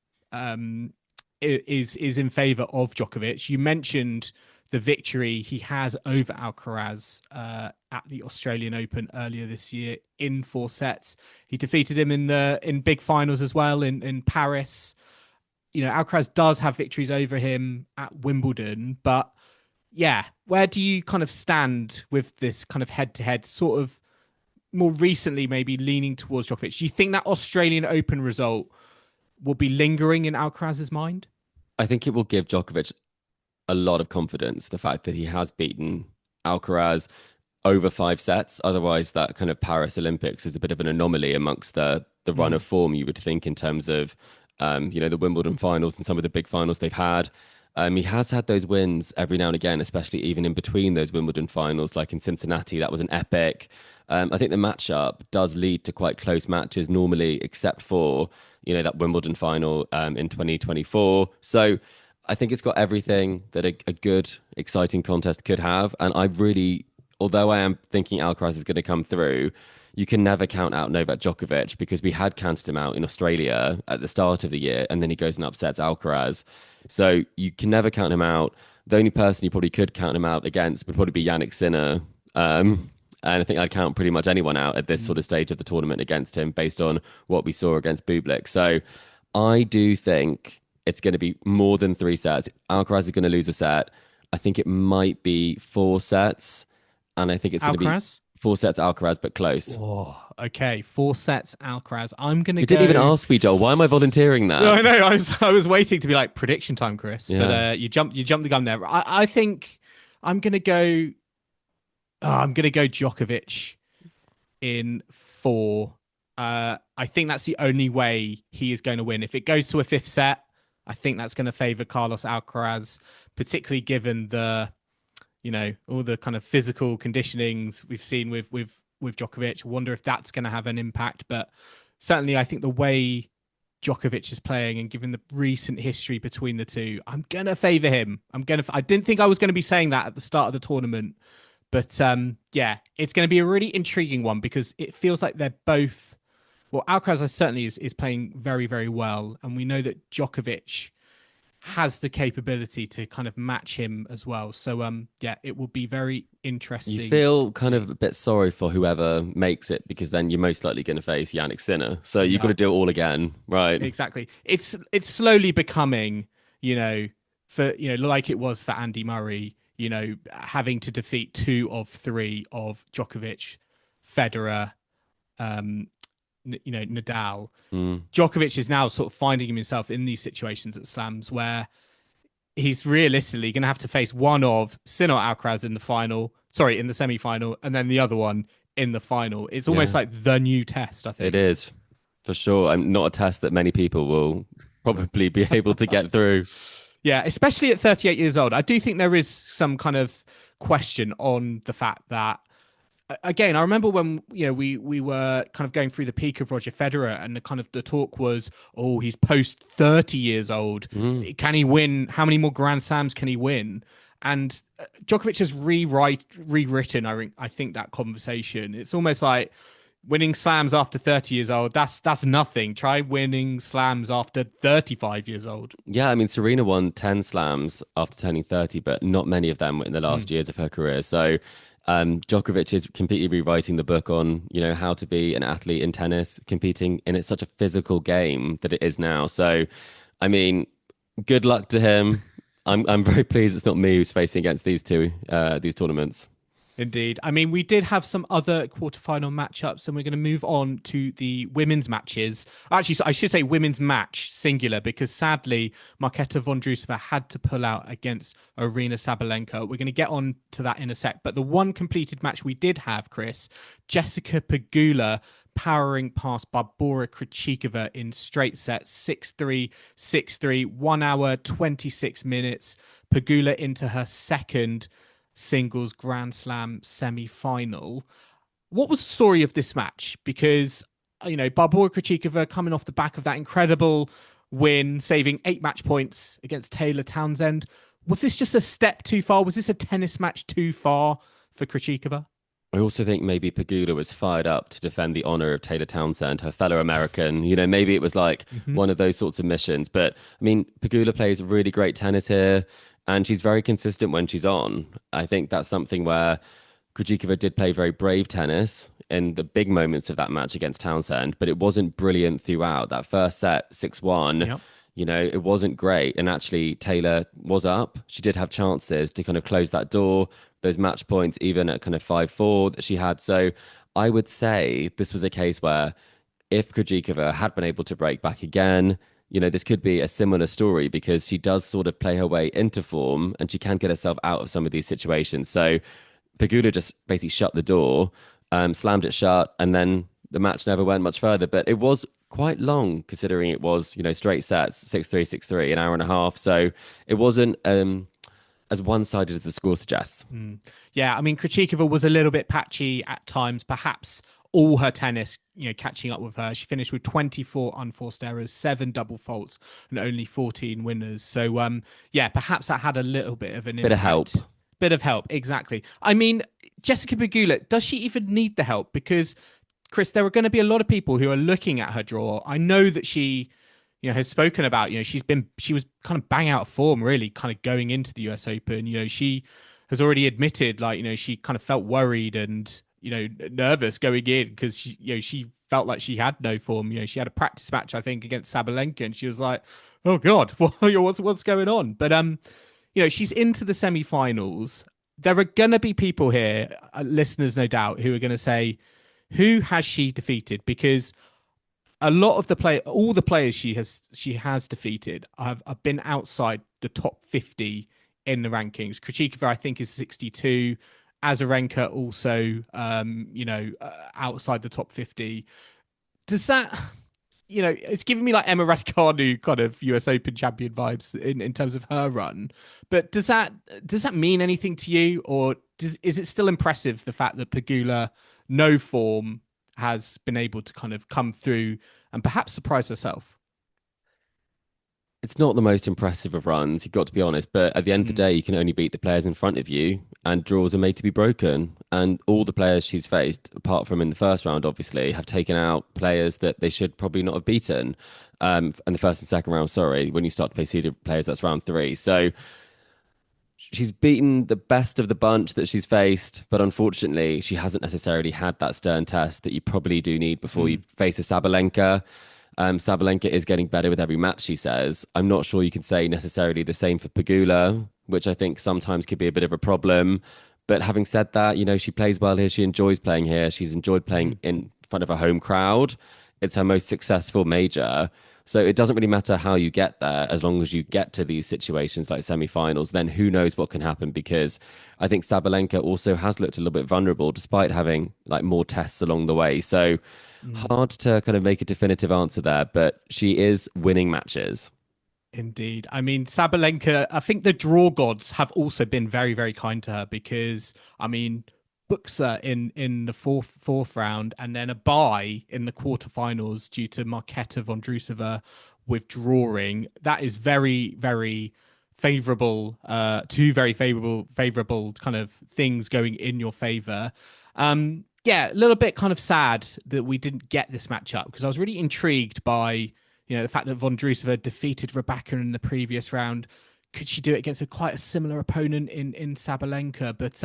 is in favor of Djokovic. You mentioned the victory he has over Alcaraz at the Australian Open earlier this year in 4 sets. He defeated him in big finals as well in Paris. Alcaraz does have victories over him at Wimbledon, but yeah, where do you kind of stand with this kind of head-to-head, sort of more recently maybe leaning towards Djokovic? Do you think that Australian Open result will be lingering in Alcaraz's mind? I think it will give Djokovic a lot of confidence, the fact that he has beaten Alcaraz over 5 sets. Otherwise, that kind of Paris Olympics is a bit of an anomaly amongst the run of form, you would think, in terms of, the Wimbledon finals and some of the big finals they've had. He has had those wins every now and again, especially even in between those Wimbledon finals, like in Cincinnati. That was an epic. I think the matchup does lead to quite close matches normally, except for, that Wimbledon final in 2024. So I think it's got everything that a good, exciting contest could have. And I really although I am thinking Alcaraz is going to come through, you can never count out Novak Djokovic because we had counted him out in Australia at the start of the year, and then he goes and upsets Alcaraz. So you can never count him out. The only person you probably could count him out against would probably be Yannick Sinner. And I think I'd count pretty much anyone out at this sort of stage of the tournament against him based on what we saw against Bublik. So I do think it's going to be more than 3 sets. Alcaraz is going to lose a set. I think it might be 4 sets. And I think it's going to be Alcaraz? 4 sets Alcaraz, but close. Oh, okay. 4 sets Alcaraz. I'm going to You go... didn't even ask me, Joel. Why am I volunteering that? No, I know. I was waiting to be like prediction time, Chris. Yeah. But you jumped the gun there. I think I'm going to go... I'm going to go Djokovic in 4. I think that's the only way he is going to win. If it goes to a 5th set, I think that's going to favour Carlos Alcaraz, particularly given the, all the kind of physical conditionings we've seen with Djokovic. I wonder if that's going to have an impact. But certainly, I think the way Djokovic is playing and given the recent history between the two, I'm going to favour him. I didn't think I was going to be saying that at the start of the tournament. But yeah, it's going to be a really intriguing one because it feels like they're both... Well, Alcaraz certainly is playing very, very well. And we know that Djokovic has the capability to kind of match him as well. So, yeah, it will be very interesting. You feel kind of a bit sorry for whoever makes it because then you're most likely going to face Yannick Sinner. So you've got to do it all again, right? Exactly. It's slowly becoming, like it was for Andy Murray, having to defeat 2 of 3 of Djokovic, Federer, Nadal. Djokovic is now sort of finding himself in these situations at slams where he's realistically going to have to face one of Sinner or Alcaraz in the semi-final, and then the other one in the final. It's almost like the new test, I think. It is, for sure. I'm not a test that many people will probably be able to get through. Yeah, especially at 38 years old. I do think there is some kind of question on the fact that, again, I remember when we were kind of going through the peak of Roger Federer, and the talk was, oh, he's post 30 years old. Can he win? How many more Grand Slams can he win? And Djokovic has rewritten, I think, that conversation. It's almost like winning slams after 30 years old, that's nothing. Try winning slams after 35 years old. Yeah, I mean, Serena won 10 slams after turning 30, but not many of them were in the last years of her career. So Djokovic is completely rewriting the book on, how to be an athlete in tennis, competing in such a physical game that it is now. So, I mean, good luck to him. I'm very pleased it's not me who's facing against these tournaments. Indeed. I mean, we did have some other quarterfinal matchups, and we're going to move on to the women's matches. Actually, so I should say women's match, singular, because sadly, Marketa Vondrousova had to pull out against Aryna Sabalenka. We're going to get on to that in a sec. But the one completed match we did have, Chris, Jessica Pegula powering past Barbora Krejcikova in straight sets, 6-3, 6-3, 1 hour, 26 minutes. Pegula into her second singles Grand Slam semi-final. What was the story of this match? Because, Barbora Krejcikova coming off the back of that incredible win, saving 8 match points against Taylor Townsend. Was this just a step too far? Was this a tennis match too far for Krejcikova? I also think maybe Pegula was fired up to defend the honor of Taylor Townsend, her fellow American. Maybe it was like one of those sorts of missions. But, I mean, Pegula plays really great tennis here. And she's very consistent when she's on. I think that's something where Krejcikova did play very brave tennis in the big moments of that match against Townsend, but it wasn't brilliant throughout. That first set, 6-1, it wasn't great. And actually, Taylor was up. She did have chances to kind of close that door, those match points, even at kind of 5-4 that she had. So I would say this was a case where if Krejcikova had been able to break back again, this could be a similar story because she does sort of play her way into form and she can get herself out of some of these situations. So Pegula just basically shut the door, slammed it shut, and then the match never went much further. But it was quite long considering it was, straight sets, 6-3, 6-3, an hour and a half. So it wasn't as one-sided as the score suggests. Yeah, I mean, Krejcikova was a little bit patchy at times, perhaps all her tennis, catching up with her. She finished with 24 unforced errors, 7 double faults, and only 14 winners. So, perhaps that had a little bit of an impact. Bit of help. Exactly. I mean, Jessica Pegula, does she even need the help? Because Chris, there are going to be a lot of people who are looking at her draw. I know that she, has spoken about, she was kind of bang out of form, really, kind of going into the US Open. She has already admitted, like, she kind of felt worried and, nervous going in because she felt like she had no form. She had a practice match, I think, against Sabalenka, and she was like, "Oh God, what's going on?" But she's into the semi-finals. There are going to be people here, listeners, no doubt, who are going to say, who has she defeated? Because a lot of all the players she has defeated have been outside the top 50 in the rankings. Krejcikova, I think, is 62. Azarenka also, outside the top 50. Does that, it's giving me like Emma Raducanu kind of US Open champion vibes in terms of her run. But does that mean anything to you, or is it still impressive the fact that Pegula, no form, has been able to kind of come through and perhaps surprise herself? It's not the most impressive of runs, you've got to be honest, but at the end of the day, you can only beat the players in front of you, and draws are made to be broken. And all the players she's faced, apart from in the first round, obviously, have taken out players that they should probably not have beaten. And the first and second round, sorry, when you start to play seeded players, that's round 3. So she's beaten the best of the bunch that she's faced, but unfortunately, she hasn't necessarily had that stern test that you probably do need before you face a Sabalenka. Sabalenka is getting better with every match, she says. I'm not sure you can say necessarily the same for Pegula, which I think sometimes could be a bit of a problem. But having said that, she plays well here. She enjoys playing here. She's enjoyed playing in front of a home crowd. It's her most successful major. So it doesn't really matter how you get there, as long as you get to these situations like semi-finals, then who knows what can happen, because I think Sabalenka also has looked a little bit vulnerable despite having like more tests along the way. So hard to kind of make a definitive answer there, but she is winning matches. Indeed. I mean, Sabalenka, I think the draw gods have also been very, very kind to her because, I mean, books her in the fourth round and then a bye in the quarterfinals due to Marketa Vondrousova withdrawing. That is very, very favorable, two very favorable kind of things going in your favor. Yeah, a little bit kind of sad that we didn't get this matchup because I was really intrigued by, the fact that Vondrousova defeated Rebecca in the previous round. Could she do it against quite a similar opponent in Sabalenka? But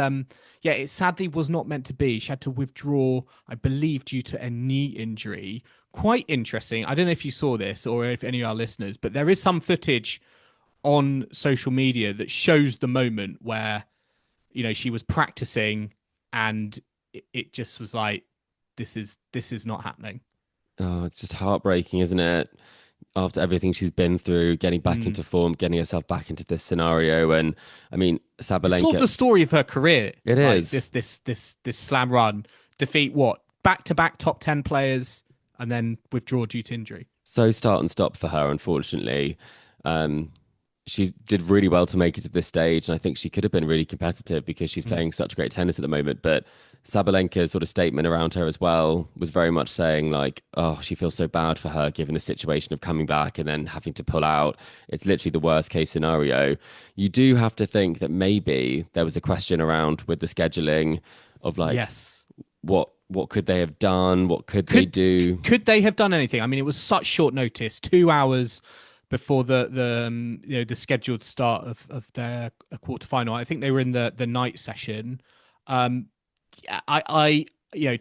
yeah, it sadly was not meant to be. She had to withdraw, I believe, due to a knee injury. Quite interesting. I don't know if you saw this or if any of our listeners, but there is some footage on social media that shows the moment where, she was practicing and it just was like, this is not happening. Oh, it's just heartbreaking, isn't it? After everything she's been through, getting back into form, getting herself back into this scenario. And I mean, Sabalenka. It's sort of the story of her career. It like is. This slam run, defeat back to back top 10 players and then withdraw due to injury. So start and stop for her, unfortunately. She did really well to make it to this stage, and I think she could have been really competitive because she's playing such great tennis at the moment. But Sabalenka's sort of statement around her as well was very much saying like, oh, she feels so bad for her given the situation of coming back and then having to pull out. It's literally the worst case scenario. You do have to think that maybe there was a question around with the scheduling of like, yes, what could they have done? What could they do? Could they have done anything? I mean, it was such short notice, 2 hours before the scheduled start of their quarterfinal. I think they were in the night session. I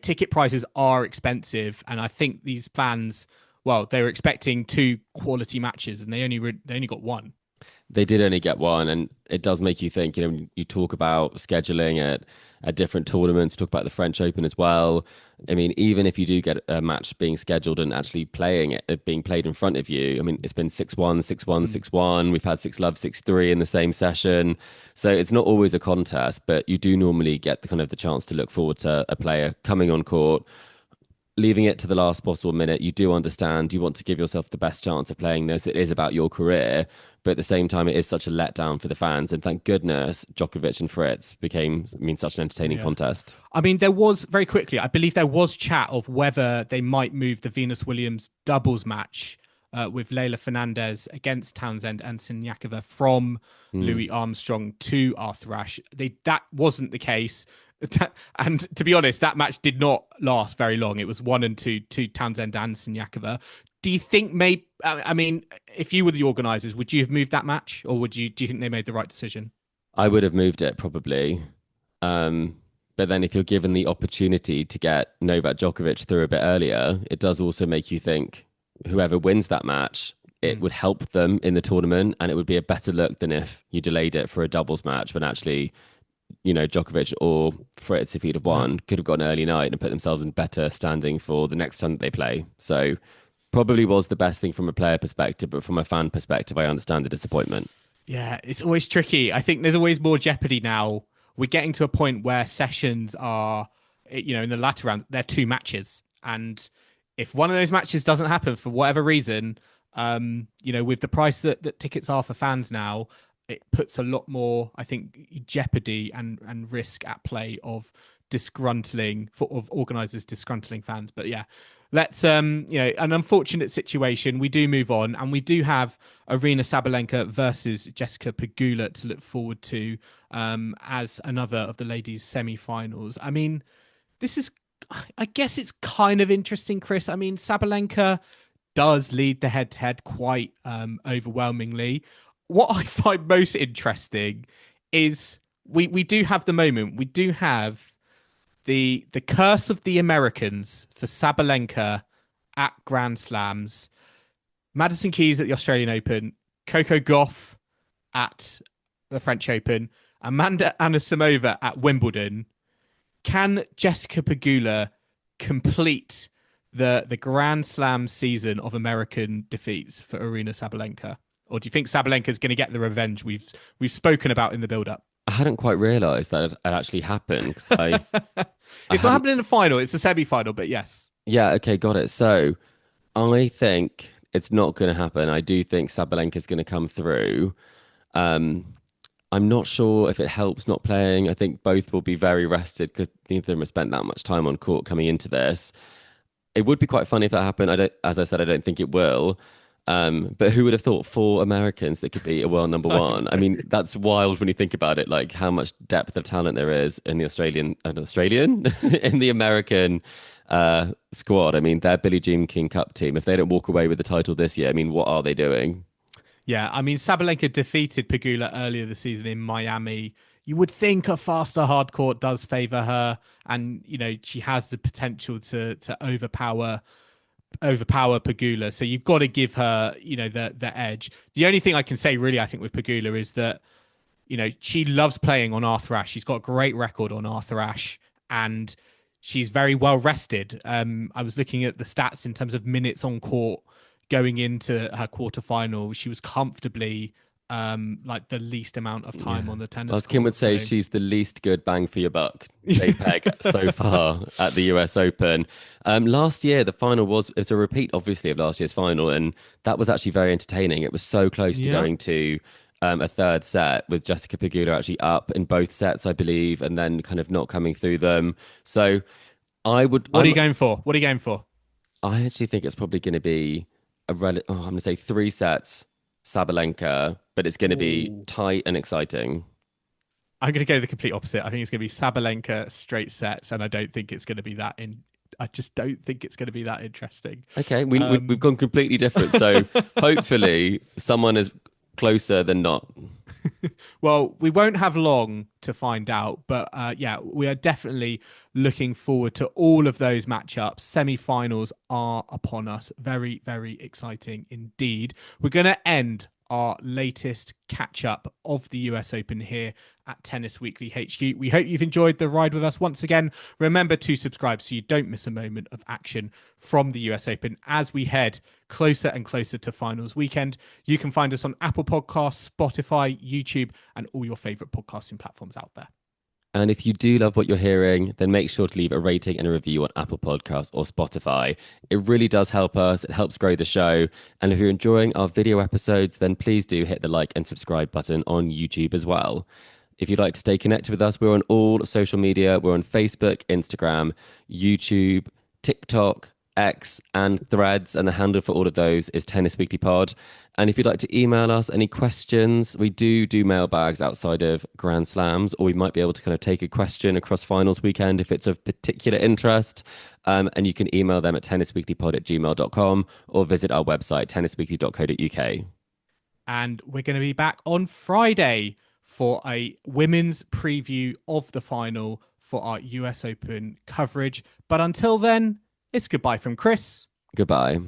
ticket prices are expensive, and I think these fans, well, they were expecting 2 quality matches, and they only got 1. They did only get 1, and it does make you think. You talk about scheduling at different tournaments. We talk about the French Open as well. I mean, even if you do get a match being scheduled and actually playing it, being played in front of you, I mean, it's been 6-1, 6-1, 6-1. We've had 6-love, 6-3 in the same session. So it's not always a contest, but you do normally get the chance to look forward to a player coming on court, leaving it to the last possible minute. You do understand you want to give yourself the best chance of playing this. It is about your career, but at the same time, it is such a letdown for the fans. And thank goodness Djokovic and Fritz became, such an entertaining contest. I mean, there was, very quickly, I believe there was chat of whether they might move the Venus-Williams doubles match with Leylah Fernandez against Townsend and Siniakova from Louis Armstrong to Arthur Ashe. That wasn't the case. And to be honest, that match did not last very long. It was 1-2 to Townsend and Siniakova. Do you think maybe? I mean, if you were the organisers, would you have moved that match, or would you? Do you think they made the right decision? I would have moved it probably. But then if you're given the opportunity to get Novak Djokovic through a bit earlier, it does also make you think whoever wins that match, it would help them in the tournament, and it would be a better look than if you delayed it for a doubles match when actually, Djokovic or Fritz, if he'd have won, could have got an early night and put themselves in better standing for the next time that they play. So probably was the best thing from a player perspective, but from a fan perspective, I understand the disappointment. Yeah, it's always tricky. I think there's always more jeopardy now. We're getting to a point where sessions are, in the latter round, they're two matches. And if one of those matches doesn't happen for whatever reason, with the price that tickets are for fans now, it puts a lot more, I think, jeopardy and risk at play of organisers disgruntling fans. But yeah, let's an unfortunate situation. We do move on, and we do have Aryna Sabalenka versus Jessica Pegula to look forward to as another of the ladies' semi-finals. I mean, I guess it's kind of interesting, Chris. I mean, Sabalenka does lead the head-to-head quite overwhelmingly. What I find most interesting is we do have the moment. We do have the curse of the Americans for Sabalenka at Grand Slams. Madison Keys at the Australian Open, Coco Gauff at the French Open, Amanda Anisimova at Wimbledon. Can Jessica Pegula complete the Grand Slam season of American defeats for Aryna Sabalenka? Or do you think Sabalenka is going to get the revenge we've spoken about in the build-up? I hadn't quite realised that it actually happened. It's not happening in the final, it's a semi-final, but yes. Yeah, okay, got it. So I think it's not going to happen. I do think Sabalenka is going to come through. I'm not sure if it helps not playing. I think both will be very rested because neither of them have spent that much time on court coming into this. It would be quite funny if that happened. As I said, I don't think it will. But who would have thought 4 Americans that could be a world number one? I mean, that's wild when you think about it, like how much depth of talent there is in the Australian in the American squad. I mean, their Billie Jean King Cup team, if they don't walk away with the title this year, I mean, what are they doing? Yeah, I mean, Sabalenka defeated Pegula earlier this season in Miami. You would think a faster hard court does favour her, and she has the potential to overpower Pegula. So you've got to give her, the edge. The only thing I can say really, I think with Pegula is that, she loves playing on Arthur Ashe. She's got a great record on Arthur Ashe, and she's very well rested. I was looking at the stats in terms of minutes on court going into her quarterfinal. She was comfortably like the least amount of time on the tennis court. Kim would say she's the least good bang for your buck JPEG so far at the US Open. Last year, the final it's a repeat, obviously, of last year's final, and that was actually very entertaining. It was so close to going to a third set with Jessica Pegula actually up in both sets, I believe, and then kind of not coming through them. So I would... What are you going for? What are you going for? I actually think it's probably going to be I'm going to say 3 sets Sabalenka, but it's going to be tight and exciting. I'm going to go the complete opposite. I think it's going to be Sabalenka straight sets, and I don't think it's going to be I just don't think it's going to be that interesting. Okay, we've gone completely different. So hopefully someone is closer than not. Well, we won't have long to find out, but we are definitely looking forward to all of those matchups. Semi-finals are upon us. Very, very exciting indeed. We're going to end our latest catch-up of the US Open here at Tennis Weekly HQ. We hope you've enjoyed the ride with us once again. Remember to subscribe so you don't miss a moment of action from the US Open as we head closer and closer to finals weekend. You can find us on Apple Podcasts, Spotify, YouTube, and all your favorite podcasting platforms out there. And if you do love what you're hearing, then make sure to leave a rating and a review on Apple Podcasts or Spotify. It really does help us. It helps grow the show. And if you're enjoying our video episodes, then please do hit the like and subscribe button on YouTube as well. If you'd like to stay connected with us, we're on all social media. We're on Facebook, Instagram, YouTube, TikTok, X, and Threads, and the handle for all of those is Tennis Weekly Pod. And if you'd like to email us any questions, we do mailbags outside of Grand Slams, or we might be able to kind of take a question across finals weekend if it's of particular interest. And you can email them at tennisweeklypod@gmail.com or visit our website, tennisweekly.co.uk. And we're going to be back on Friday for a women's preview of the final for our US Open coverage. But until then, it's goodbye from Chris. Goodbye.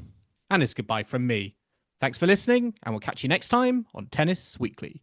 And it's goodbye from me. Thanks for listening, and we'll catch you next time on Tennis Weekly.